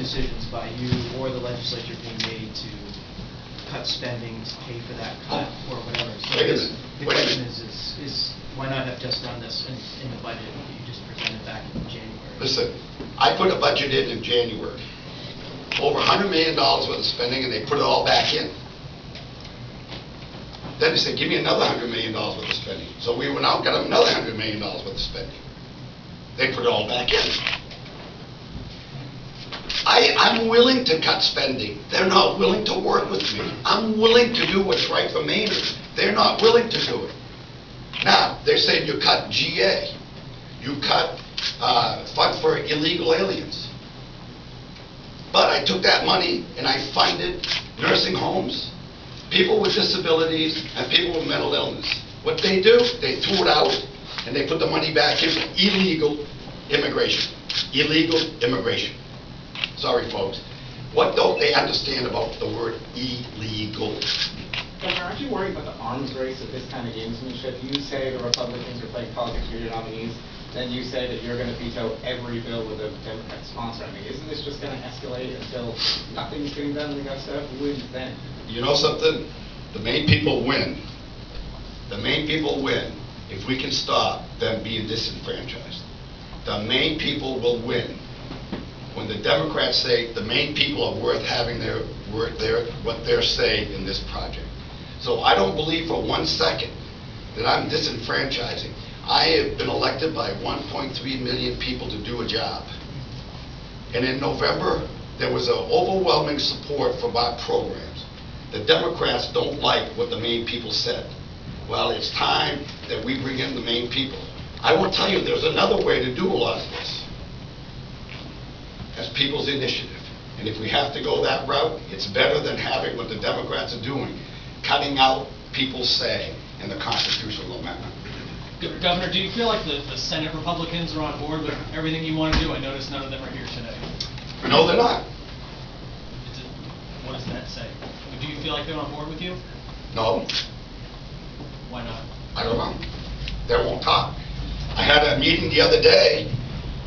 decisions by you or the legislature being made to cut spending to pay for that cut or whatever. So the question is why not have just done this in the budget that you just presented back in January? Listen, I put a budget in January. Over $100 million worth of spending, and they put it all back in. Then they said, give me another $100 million worth of spending. So we went out and got another $100 million worth of spending. They put it all back in. I'm willing to cut spending. They're not willing to work with me. I'm willing to do what's right for Mainers. They're not willing to do it. Now, they're saying you cut GA. You cut fund for illegal aliens. But I took that money and I funded nursing homes, people with disabilities, and people with mental illness. What they do, they threw it out and they put the money back into illegal immigration. Illegal immigration. Sorry, folks. What don't they understand about the word illegal? Governor, aren't you worried about the arms race of this kind of gamesmanship? You say the Republicans are playing politics for your nominees, then you say that you're going to veto every bill with a Democrat sponsor. I mean, isn't this just going to escalate until nothing's getting done and they got stuff? Who wins then? You know something? The Maine people win. The Maine people win if we can stop them being disenfranchised. The Maine people will win when the Democrats say the Maine people are worth having what they're saying in this project. So I don't believe for 1 second that I'm disenfranchising. I have been elected by 1.3 million people to do a job. And in November, there was an overwhelming support for our programs. The Democrats don't like what the Maine people said. Well, it's time that we bring in the Maine people. I will tell you, there's another way to do a lot of this. As people's initiative. And if we have to go that route, it's better than having what the Democrats are doing, cutting out people's say in the constitutional amendment. Governor, do you feel like the Senate Republicans are on board with everything you want to do? I noticed none of them are here today. No, they're not. What does that say? Do you feel like they're on board with you? No. Why not? I don't know. They won't talk. I had a meeting the other day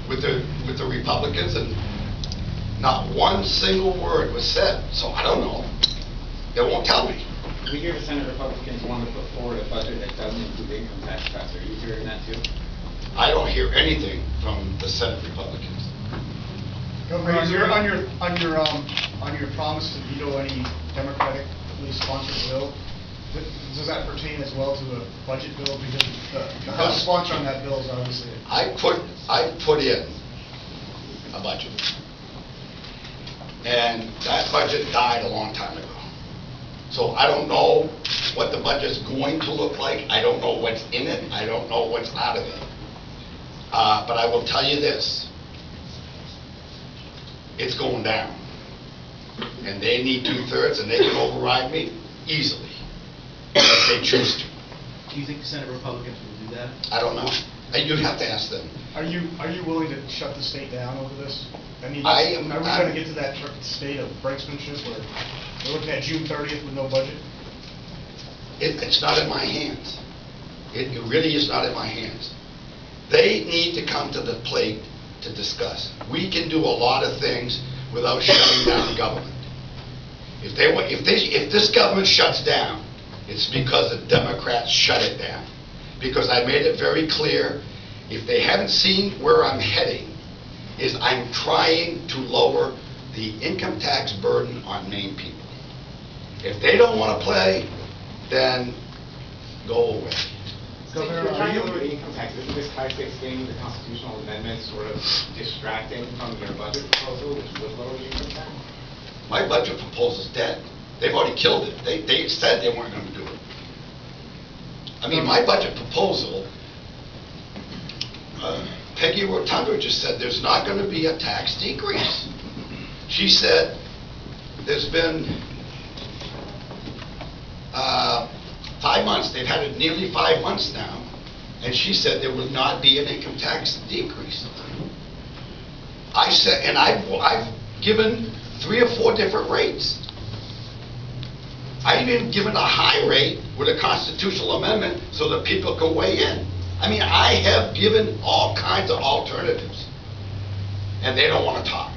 with the Republicans, and not one single word was said. So I don't know. They won't tell me. We hear the Senate Republicans want to put forward a budget that doesn't include income tax cuts. Are you hearing that too? I don't hear anything from the Senate Republicans. Governor, on your promise to veto any Democratically sponsored bill, does that pertain as well to a budget bill? Because the House sponsor on that bill is obviously. I put in a budget, and that budget died a long time ago. So I don't know what the budget's going to look like. I don't know what's in it. I don't know what's out of it. But I will tell you this. It's going down. And they need 2/3, and they can override me easily if they choose to. Do you think the Senate Republicans will do that? I don't know. You'd have to ask them. Are you willing to shut the state down over this? I mean, I am. Are we going to get to that state of brinksmanship where we're looking at June 30th with no budget? It's not in my hands. It really is not in my hands. They need to come to the plate to discuss. We can do a lot of things without shutting down government. If this government shuts down, it's because the Democrats shut it down. Because I made it very clear, if they haven't seen where I'm heading, is I'm trying to lower the income tax burden on Maine people. If they don't want to play, then go away. Governor, you're trying to lower the income tax. Isn't this high-stakes game, the constitutional amendment, sort of distracting from your budget proposal, which would lower the income tax? My budget proposal's dead. They've already killed it. They said they weren't going to do it. I mean, my budget proposal, Peggy Rotunda just said there's not going to be a tax decrease. She said there's been 5 months. They've had it nearly 5 months now. And she said there will not be an income tax decrease. I said, and I've given 3 or 4 different rates. I've even given a high rate with a constitutional amendment so that people can weigh in. I mean, I have given all kinds of alternatives, and they don't want to talk.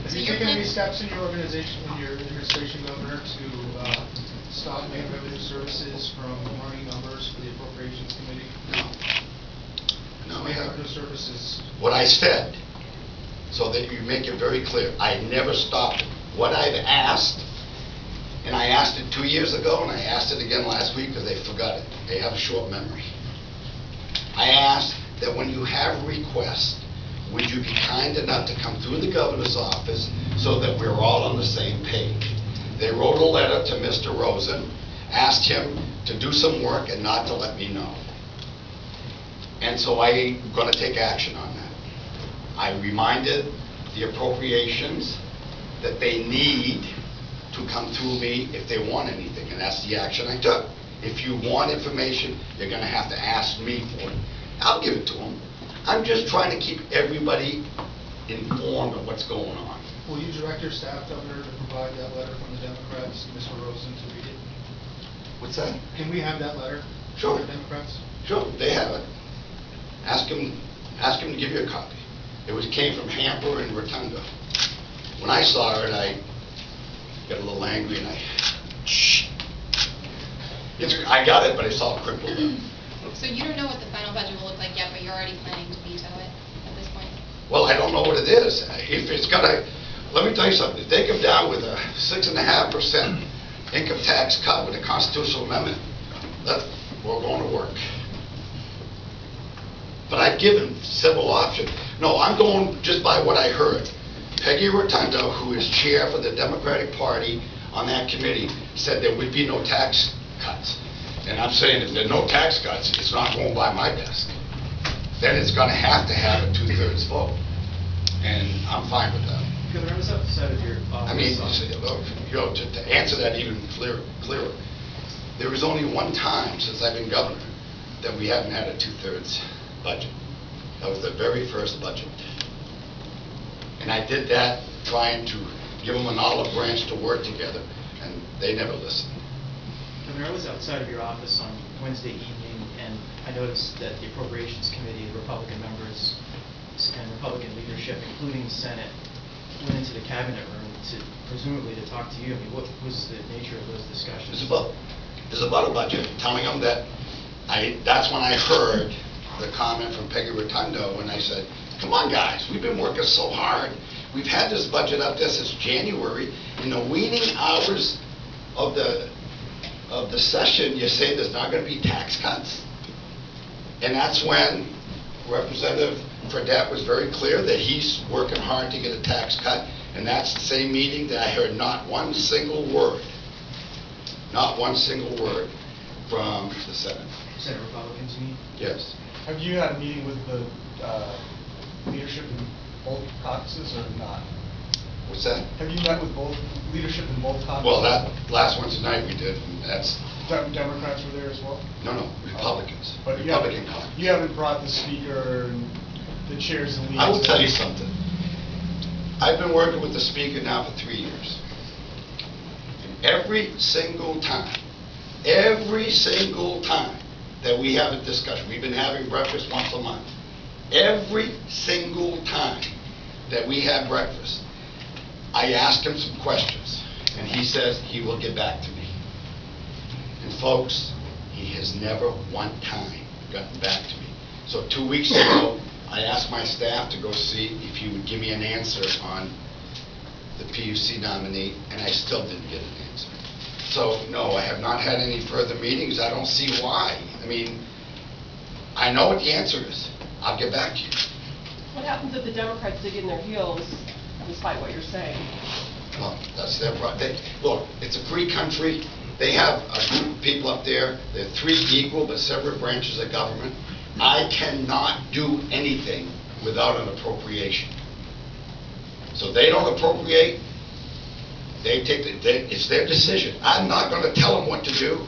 Have So you you're taken any planning- steps in your organization, in your administration, Governor, to stop Maine Revenue Services from running numbers for the Appropriations Committee? No, we Maine haven't. Revenue Services. What I said, so that you make it very clear, I never stopped it. What I've asked, and I asked it 2 years ago, and I asked it again last week because they forgot it. They have a short memory. I asked that when you have requests, would you be kind enough to come through the governor's office so that we're all on the same page? They wrote a letter to Mr. Rosen, asked him to do some work and not to let me know. And so I'm going to take action on that. I reminded the appropriations that they need to come through me if they want anything, and that's the action I took. If you want information, you're going to have to ask me for it. I'll give it to them. I'm just trying to keep everybody informed of what's going on. Will you direct your staff, Governor, to provide that letter from the Democrats to Mr. Rosen to read it? What's that? Can we have that letter? Sure. From the Democrats? Sure, they have it. Ask them to give you a copy. Came from Hamper and Rotundo. When I saw it, I got a little angry and I got it, but it's all crippled up. So you don't know what the final budget will look like yet, but you're already planning to veto it at this point? Well, I don't know what it is. If it's gonna, let me tell you something, if they come down with a 6.5% income tax cut with a constitutional amendment, we're going to work. But I've given several options. No, I'm going just by what I heard. Peggy Rotundo, who is chair for the Democratic Party on that committee, said there would be no tax cuts. And I'm saying if there are no tax cuts, it's not going by my desk. Then it's going to have a 2/3 vote. And I'm fine with that. Governor, I was outside of your office. I mean, to answer that even clearer, there was only one time since I've been governor that we haven't had a 2/3 budget. That was the very first budget. And I did that trying to give them an olive branch to work together, and they never listened. Governor, I was outside of your office on Wednesday evening, and I noticed that the Appropriations Committee, the Republican members and Republican leadership, including the Senate, went into the cabinet room presumably to talk to you. I mean, what was the nature of those discussions? It's about a budget, telling them that that's when I heard the comment from Peggy Rotundo, and I said, come on guys, we've been working so hard. We've had this budget up there since January. In the waning hours of the session, you say there's not going to be tax cuts? And that's when Representative Fredette was very clear that he's working hard to get a tax cut, and that's the same meeting that I heard not one single word from the Senate. Senate Republicans, you mean? Yes. Have you had a meeting with the leadership in both caucuses or not? What's that? Have you met with both leadership in both caucuses? Well, that last Wednesday night we did, and that's, Democrats were there as well? no, Republicans. But Republican caucus. you haven't brought the speaker and the chairs and leaders? I will tell you something. I've been working with the speaker now for 3 years. And every single time that we have a discussion, we've been having breakfast once a month. Every single time that we have breakfast, I ask him some questions, and he says he will get back to me. And folks, he has never one time gotten back to me. So 2 weeks ago, I asked my staff to go see if he would give me an answer on the PUC nominee, and I still didn't get an answer. So, no, I have not had any further meetings. I don't see why. I mean, I know what the answer is. I'll get back to you. What happens if the Democrats dig in their heels, despite what you're saying? Well, that's their problem. Look, it's a free country. They have a group of people up there. They're three equal but separate branches of government. I cannot do anything without an appropriation. So they don't appropriate. It's their decision. I'm not going to tell them what to do.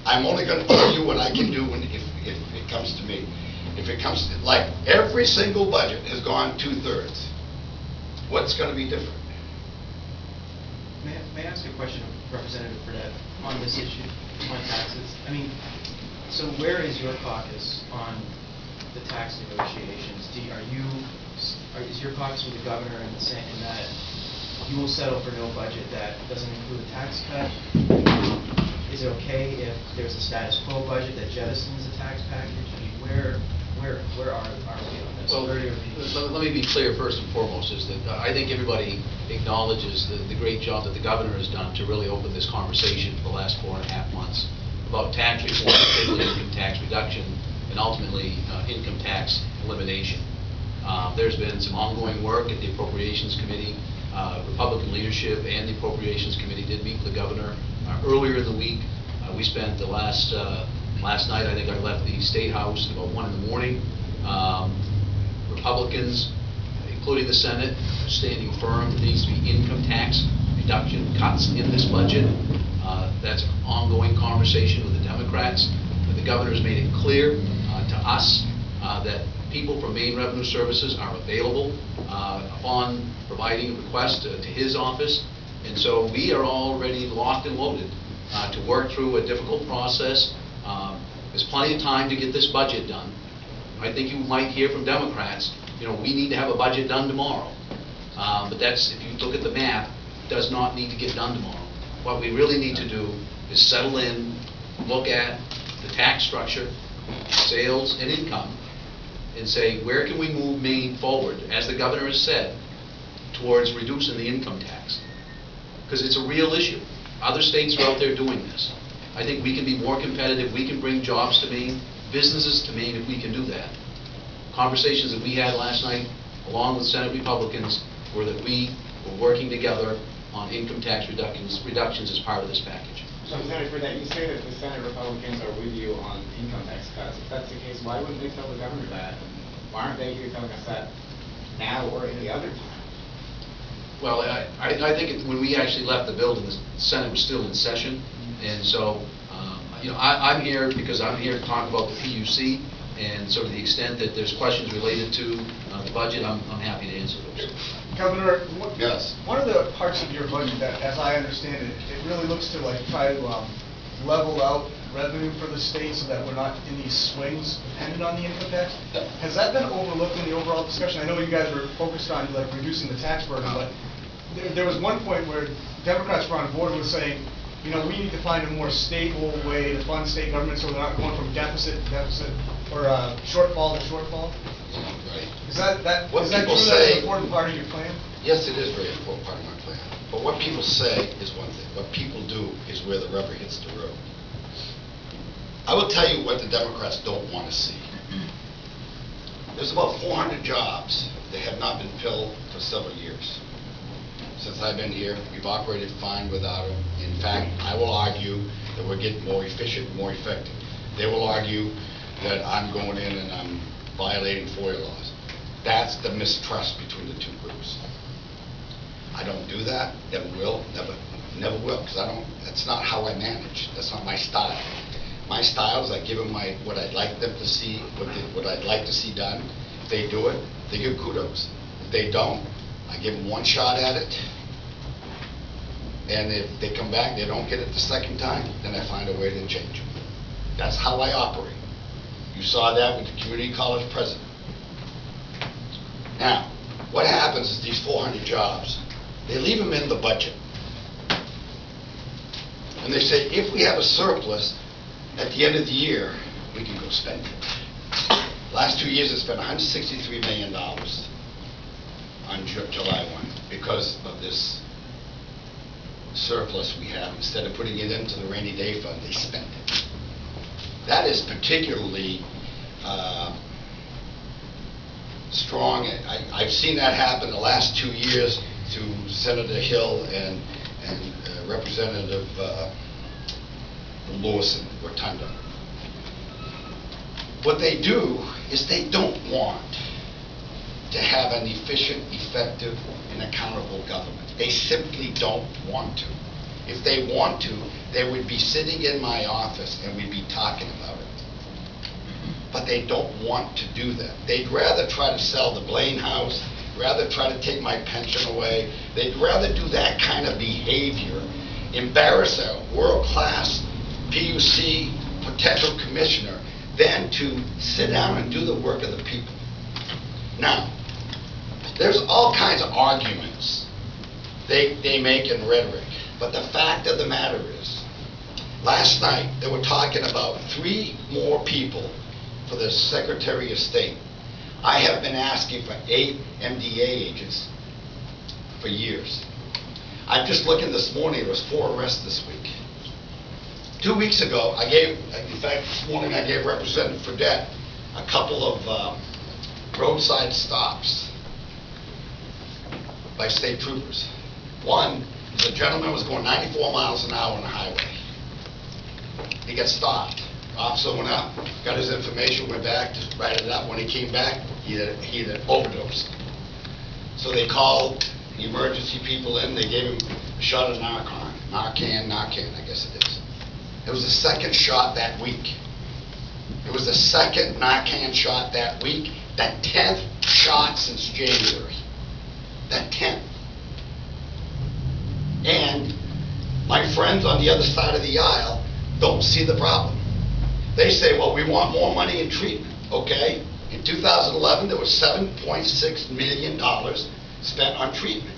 I'm only going to tell you what I can do if it comes to me. If it comes to, like, every single budget has gone 2/3. What's going to be different? May I ask a question of Representative Fredette on this issue, on taxes? I mean, so where is your caucus on the tax negotiations? Is your caucus with the governor in that you will settle for no budget that doesn't include a tax cut. Is it okay if there's a status quo budget that jettisons a tax package? I mean, where are we on this? Well, Where do we- let me be clear first and foremost, is that I think everybody acknowledges the great job that the governor has done to really open this conversation for the last 4.5 months about tax reform, particularly income tax reduction, and ultimately income tax elimination. There's been some ongoing work at the Appropriations Committee. Republican leadership and the Appropriations Committee did meet with the governor earlier in the week. We spent the last night, I think I left the State House at about 1 in the morning. Republicans, including the Senate, are standing firm. There needs to be income tax reduction cuts in this budget. That's an ongoing conversation with the Democrats. But the governor has made it clear to us that people from Maine Revenue Services are available upon providing a request to his office. And so we are already locked and loaded to work through a difficult process. There's plenty of time to get this budget done. I think you might hear from Democrats, we need to have a budget done tomorrow. But that's, if you look at the math, does not need to get done tomorrow. What we really need to do is settle in, look at the tax structure, sales and income, and say, where can we move Maine forward, as the governor has said, towards reducing the income tax? Because it's a real issue. Other states are out there doing this. I think we can be more competitive. We can bring jobs to Maine, businesses to Maine, if we can do that. Conversations that we had last night, along with Senate Republicans, were that we were working together on income tax reductions as part of this package. So, Senator, for that, you say that the Senate Republicans are with you on income tax cuts. If that's the case, why wouldn't they tell the governor that? Why aren't they here telling us that now or any other time? Well, I think when we actually left the building, the Senate was still in session, and so, I'm here because I'm here to talk about the PUC, and so to the extent that there's questions related to the budget, I'm happy to answer those. Governor, Yes. one of the parts of your budget that, as I understand it, it really looks to try to level out revenue for the state so that we're not in these swings dependent on the income tax. Yeah. Has that been overlooked in the overall discussion? I know you guys were focused on reducing the tax burden, but there was one point where Democrats were on board with saying, we need to find a more stable way to fund state government so they're not going from deficit to deficit or shortfall to shortfall. Right. Is that What is that people true? say- That's an important part of your plan? Yes, it is a very important part of my plan. But what people say is one thing. What people do is where the rubber hits the road. I will tell you what the Democrats don't want to see. There's about 400 jobs that have not been filled for several years. Since I've been here, we've operated fine without them. In fact, I will argue that we're getting more efficient, more effective. They will argue that I'm going in and I'm violating FOIA laws. That's the mistrust between the two groups. I don't do that, never will, never will, because that's not how I manage. That's not my style. My style is I give them what I'd like them to see, what I'd like to see done. If they do it, they get kudos. If they don't, I give them one shot at it. And if they come back, they don't get it the second time, then I find a way to change them. That's how I operate. You saw that with the community college president. Now, what happens is these 400 jobs, they leave them in the budget. And they say, if we have a surplus at the end of the year, we can go spend it. Last 2 years, I spent $163 million on July 1 because of this surplus we have. Instead of putting it into the rainy day fund, they spent it. That is particularly strong. I've seen that happen the last 2 years to Senator Hill and Representative Lewison, Rotunda. What they do is they don't want to have an efficient, effective, and accountable government. They simply don't want to. If they want to, they would be sitting in my office and we'd be talking about it. But they don't want to do that. They'd rather try to sell the Blaine house, rather try to take my pension away. They'd rather do that kind of behavior, embarrass a world-class PUC potential commissioner, than to sit down and do the work of the people. Now, there's all kinds of arguments they make in rhetoric. But the fact of the matter is, last night, they were talking about 3 more people for the Secretary of State. I have been asking for 8 MDA agents for years. I'm just looking this morning, there was 4 arrests this week. 2 weeks ago, in fact, this morning I gave Representative Fredette a couple of roadside stops by state troopers. One is a gentleman was going 94 miles an hour on the highway. He got stopped. Officer went up, got his information, went back to write it up. When he came back, he had overdosed. So they called the emergency people in. They gave him a shot of Narcan, I guess it is. It was the second shot that week. It was the second Narcan shot that week. That 10th shot since January. That 10th. And my friends on the other side of the aisle don't see the problem. They say, well, we want more money in treatment. Okay? In 2011, there was $7.6 million spent on treatment.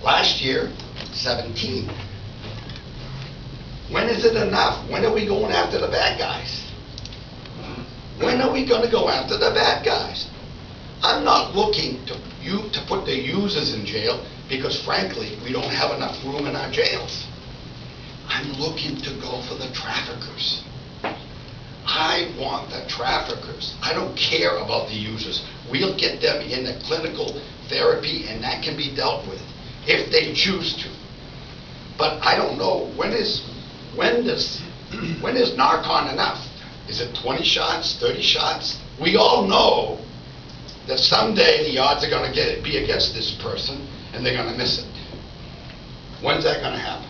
Last year, 17. When is it enough? When are we going after the bad guys? When are we going to go after the bad guys? I'm not looking to put the users in jail because, frankly, we don't have enough room in our jails. I'm looking to go for the traffickers. I want the traffickers. I don't care about the users. We'll get them in a clinical therapy, and that can be dealt with if they choose to. But I don't know, when is Narcan enough? Is it 20 shots, 30 shots? We all know that someday the odds are going to be against this person, and they're going to miss it. When's that going to happen?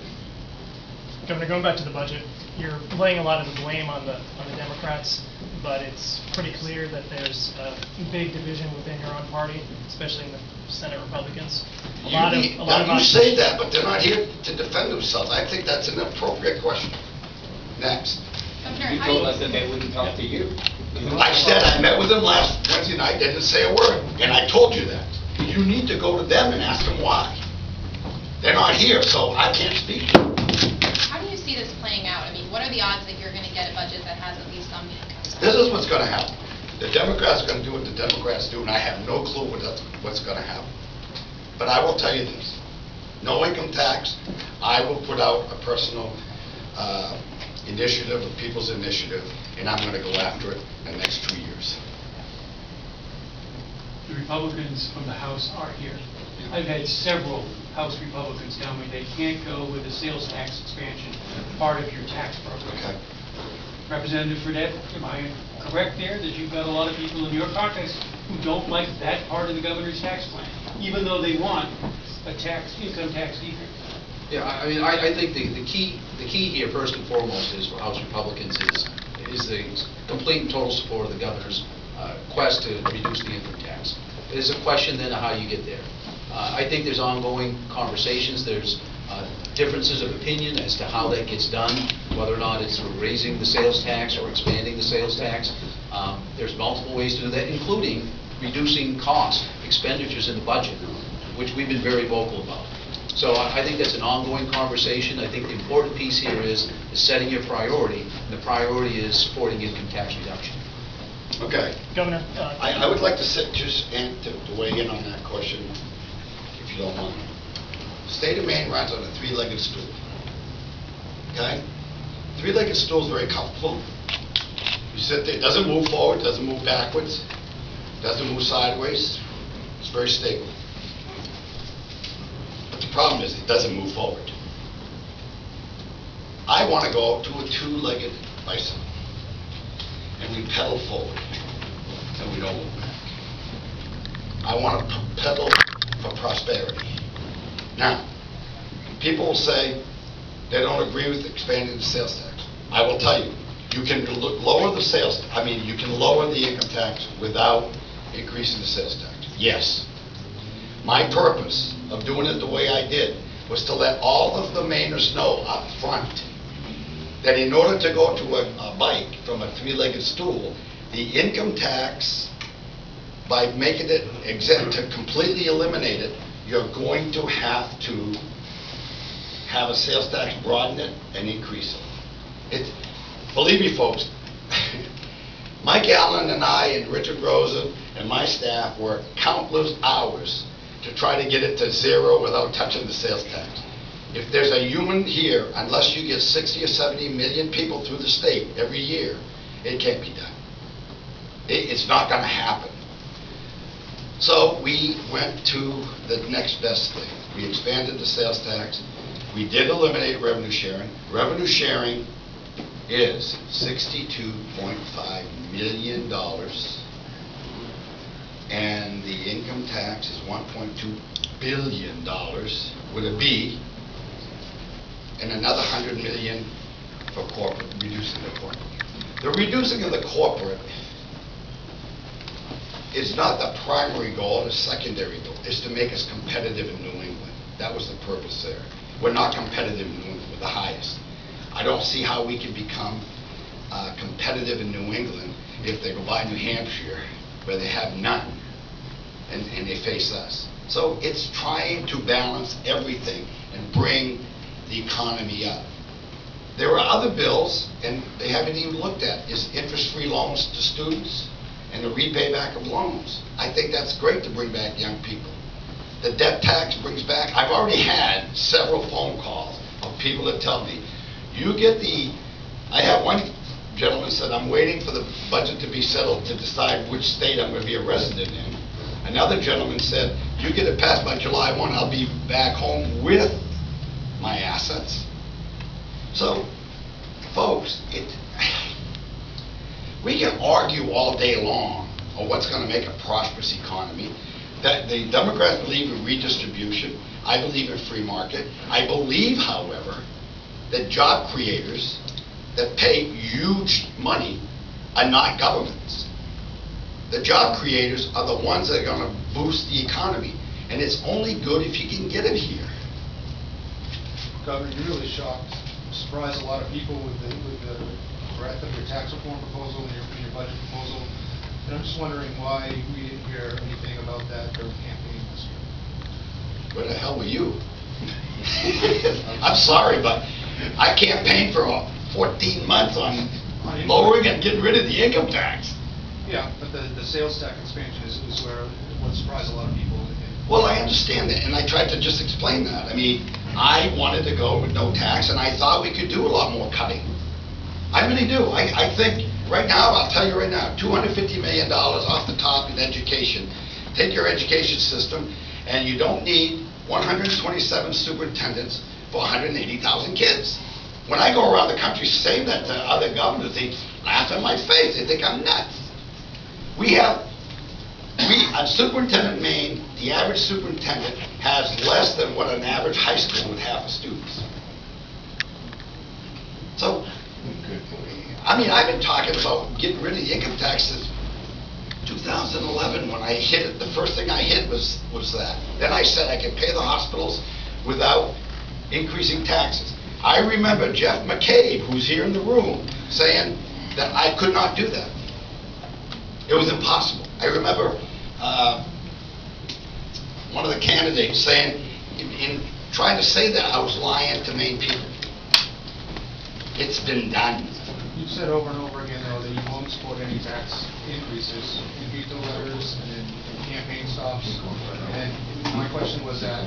Governor, going back to the budget, you're laying a lot of the blame on the Democrats, but it's pretty clear that there's a big division within your own party, especially in the Senate Republicans. You say that, but they're not here to defend themselves. I think that's an appropriate question. Next. You told us that they wouldn't talk to you. I said I met with them last Wednesday night, they didn't say a word, and I told you that. You need to go to them and ask them why. They're not here, so I can't speak. How do you see this playing out? I mean, what are the odds that you're going to get a budget that has at least some income? This is what's going to happen. The Democrats are going to do what the Democrats do, and I have no clue what's going to happen. But I will tell you this. No income tax. I will put out a personal initiative, a people's initiative, and I'm going to go after it in the next 2 years. The Republicans from the House are here. I've had several House Republicans tell me they can't go with the sales tax expansion part of your tax program. Okay. Representative Fredette, am I correct there that you've got a lot of people in your caucus who don't like that part of the governor's tax plan, even though they want a income tax decrease? Yeah, I mean, I think the key here, first and foremost, is for House Republicans is the complete and total support of the governor's quest to reduce the income tax. It is a question then of how you get there. I think there's ongoing conversations. There's differences of opinion as to how that gets done, whether or not it's raising the sales tax or expanding the sales tax. There's multiple ways to do that, including reducing cost, expenditures in the budget, which we've been very vocal about. So I think that's an ongoing conversation. I think the important piece here is setting your priority, and the priority is supporting income tax reduction. Okay. Governor, I would like to to weigh in on that question, if you don't mind. The state of Maine rides on a 3-legged stool. Okay? 3-legged stool is very comfortable. You sit there, it doesn't move forward, doesn't move backwards, doesn't move sideways. It's very stable. But the problem is it doesn't move forward. I want to go to a 2-legged bicycle. And we pedal forward, and we don't look back. I want to pedal for prosperity. Now, people will say they don't agree with expanding the sales tax. I will tell you, you can lower the you can lower the income tax without increasing the sales tax. Yes. My purpose of doing it the way I did was to let all of the Mainers know up front that in order to go to a bike from a 3-legged stool, the income tax, by making it exempt, to completely eliminate it, you're going to have a sales tax, broaden it, and increase it. Believe me, folks, Mike Allen and I and Richard Rosen and my staff worked countless hours to try to get it to zero without touching the sales tax. If there's a human here, unless you get 60 or 70 million people through the state every year, it can't be done. It's not going to happen. So we went to the next best thing. We expanded the sales tax. We did eliminate revenue sharing. Revenue sharing is $62.5 million, and the income tax is $1.2 billion with a B, and another $100 million for corporate, reducing the corporate. The reducing of the corporate is not the primary goal, the secondary goal is to make us competitive in New England. That was the purpose there. We're not competitive in New England, we're the highest. I don't see how we can become competitive in New England if they go by New Hampshire, where they have none, and they face us. So it's trying to balance everything and bring the economy up. There are other bills, and they haven't even looked at, is interest-free loans to students and the repayback of loans. I think that's great to bring back young people. The debt tax brings back, I've already had several phone calls of people that tell me, you get I have one gentleman said, I'm waiting for the budget to be settled to decide which state I'm going to be a resident in. Another gentleman said, you get it passed by July 1, I'll be back home with my assets. So, folks, we can argue all day long on what's going to make a prosperous economy. That the Democrats believe in redistribution. I believe in free market. I believe, however, that job creators that pay huge money are not governments. The job creators are the ones that are going to boost the economy, and it's only good if you can get it here. Governor, you're really shocked, surprised a lot of people with the breadth of your tax reform proposal and your budget proposal. And I'm just wondering why we didn't hear anything about that during campaign this year. Where the hell were you? I'm sorry, but I campaigned for 14 months on lowering and getting rid of the income tax. Yeah, but the sales tax expansion is what surprised a lot of people. Well, I understand that, and I tried to just explain that. I mean, I wanted to go with no tax, and I thought we could do a lot more cutting. I really do. I think right now, I'll tell you right now, $250 million off the top in education. Take your education system, and you don't need 127 superintendents for 180,000 kids. When I go around the country saying that to other governors, they laugh in my face. They think I'm nuts. A superintendent in Maine, the average superintendent has less than what an average high school would have for students. So, I mean, I've been talking about getting rid of the income tax since 2011 when I hit it. The first thing I hit was that. Then I said I could pay the hospitals without increasing taxes. I remember Jeff McCabe, who's here in the room, saying that I could not do that. It was impossible. I remember one of the candidates saying, in trying to say that, I was lying to Maine people. It's been done. You've said over and over again, though, that you won't support any tax increases in veto letters and in campaign stops. And my question was that